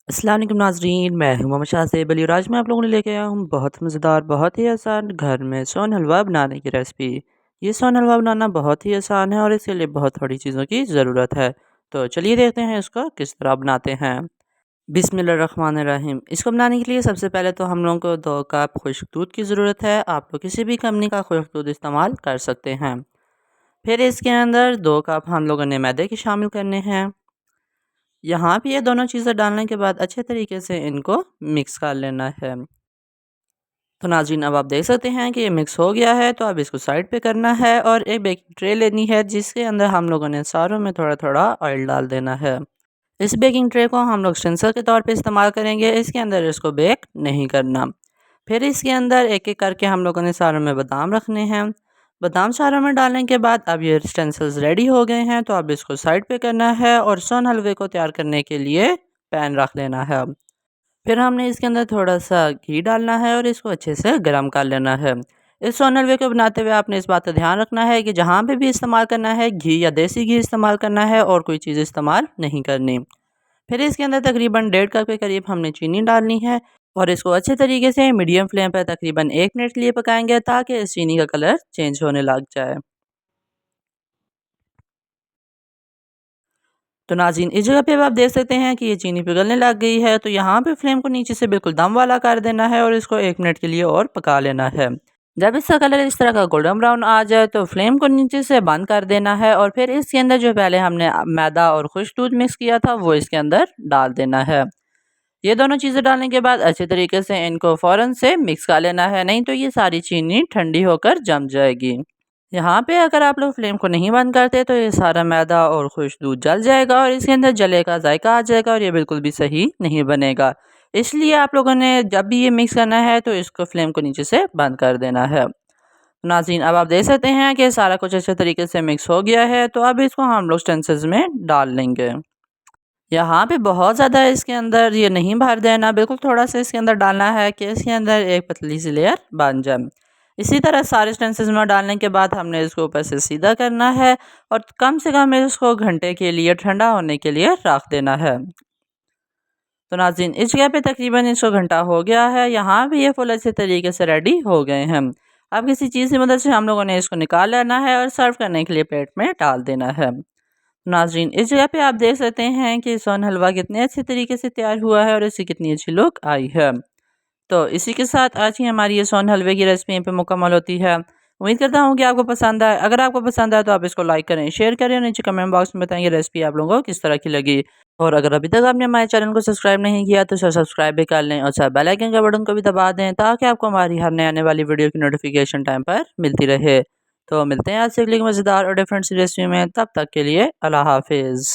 अस्सलाम वालेकुम नाज़रीन, मैं हूं मोहम्मद शासिब अली और आज मैं आप लोगों को लेके आया हूं बहुत मज़ेदार, बहुत ही आसान घर में सोन हलवा बनाने की रेसिपी। ये सोन हलवा बनाना बहुत ही आसान है और इसके लिए बहुत थोड़ी चीज़ों की ज़रूरत है। तो चलिए देखते हैं इसको किस तरह बनाते हैं। बिस्मिल्लाहिर्रहमानिर्रहीम। इसको बनाने के लिए सबसे पहले तो हम लोगों को 2 कप खुश्क दूध की ज़रूरत है। आप लोग किसी भी कंपनी का खुश्क दूध इस्तेमाल कर सकते हैं। फिर इसके अंदर 2 कप हम लोगों ने मैदे के शामिल करने हैं। यहाँ पे ये दोनों चीज़ें डालने के बाद अच्छे तरीके से इनको मिक्स कर लेना है। तो नाज़रीन, अब आप देख सकते हैं कि ये मिक्स हो गया है, तो अब इसको साइड पे करना है और एक बेकिंग ट्रे लेनी है जिसके अंदर हम लोगों ने सारों में थोड़ा थोड़ा ऑयल डाल देना है। इस बेकिंग ट्रे को हम लोग स्टेंसर के तौर पे इस्तेमाल करेंगे, इसके अंदर इसको बेक नहीं करना। फिर इसके अंदर एक एक करके हम लोगों ने सारों में बादाम रखने हैं। बादाम सारों में डालने के बाद अब ये स्टेंसल्स रेडी हो गए हैं, तो अब इसको साइड पे करना है और सोन हलवे को तैयार करने के लिए पैन रख लेना है। फिर हमने इसके अंदर थोड़ा सा घी डालना है और इसको अच्छे से गर्म कर लेना है। इस सोन हलवे को बनाते हुए आपने इस बात का ध्यान रखना है कि जहाँ पे भी इस्तेमाल करना है घी या देसी घी इस्तेमाल करना है और कोई चीज़ इस्तेमाल नहीं करनी। फिर इसके अंदर तकरीबन 1.5 कप के करीब हमने चीनी डालनी है और इसको अच्छे तरीके से मीडियम फ्लेम पर तकरीबन 1 मिनट के लिए पकाएंगे ताकि इस चीनी का कलर चेंज होने लग जाए। तो नाज़रीन, इस जगह पे अब आप देख सकते हैं कि ये चीनी पिघलने लग गई है, तो यहाँ पे फ्लेम को नीचे से बिल्कुल दम वाला कर देना है और इसको 1 मिनट के लिए और पका लेना है। जब इसका कलर इस तरह का गोल्डन ब्राउन आ जाए तो फ्लेम को नीचे से बंद कर देना है और फिर इसके अंदर जो पहले हमने मैदा और खुश्क दूध मिक्स किया था वो इसके अंदर डाल देना है। ये दोनों चीज़ें डालने के बाद अच्छे तरीके से इनको फ़ौरन से मिक्स कर लेना है, नहीं तो ये सारी चीनी ठंडी होकर जम जाएगी। यहाँ पे अगर आप लोग फ्लेम को नहीं बंद करते तो ये सारा मैदा और खुश्क दूध जल जाएगा और इसके अंदर जले का जायका आ जाएगा और ये बिल्कुल भी सही नहीं बनेगा। इसलिए आप लोगों ने जब भी ये मिक्स करना है तो इसको फ्लेम को नीचे से बंद कर देना है। नाज़रीन, अब आप देख सकते हैं कि सारा कुछ अच्छे तरीके से मिक्स हो गया है, तो अब इसको हम लोग स्टेंसर्स में डाल लेंगे। यहाँ पे बहुत ज़्यादा इसके अंदर ये नहीं भर देना, बिल्कुल थोड़ा-सा इसके अंदर डालना है कि इसके अंदर एक पतली सी लेयर बन जाए। इसी तरह सारे स्टेंसेस में डालने के बाद हमने इसको ऊपर से सीधा करना है और कम से कम इसको घंटे के लिए ठंडा होने के लिए रख देना है। तो नाज़रीन, इस जगह पे तकरीबन इसको घंटा हो गया है, यहाँ भी ये फुल अच्छे तरीके से रेडी हो गए हैं। अब किसी चीज़ की मदद से हम लोगों ने इसको निकाल लेना है और सर्व करने के लिए प्लेट में डाल देना है। नाज़रीन, इस जगह पे आप देख सकते हैं कि सोन हलवा कितने अच्छे तरीके से तैयार हुआ है और इसकी कितनी अच्छी लुक आई है। तो इसी के साथ आज की हमारी ये सोन हलवे की रेसिपी यहीं पे मुकम्मल होती है। उम्मीद करता हूँ कि आपको पसंद आए। अगर आपको पसंद आए तो आप इसको लाइक करें, शेयर करें और नीचे कमेंट बॉक्स में बताएं ये रेसिपी आप लोगों को किस तरह की लगी। और अगर अभी तक आपने हमारे चैनल को सब्सक्राइब नहीं किया तो इसे सब्सक्राइब भी कर लें और साथ बेल आइकन के बटन को भी दबा दें ताकि आपको हमारी हर नए आने वाली वीडियो की नोटिफिकेशन टाइम पर मिलती रहे। तो मिलते हैं आज से अगली मज़ेदार और डिफरेंट सी रेसिपी में, तब तक के लिए अल्लाह हाफिज़।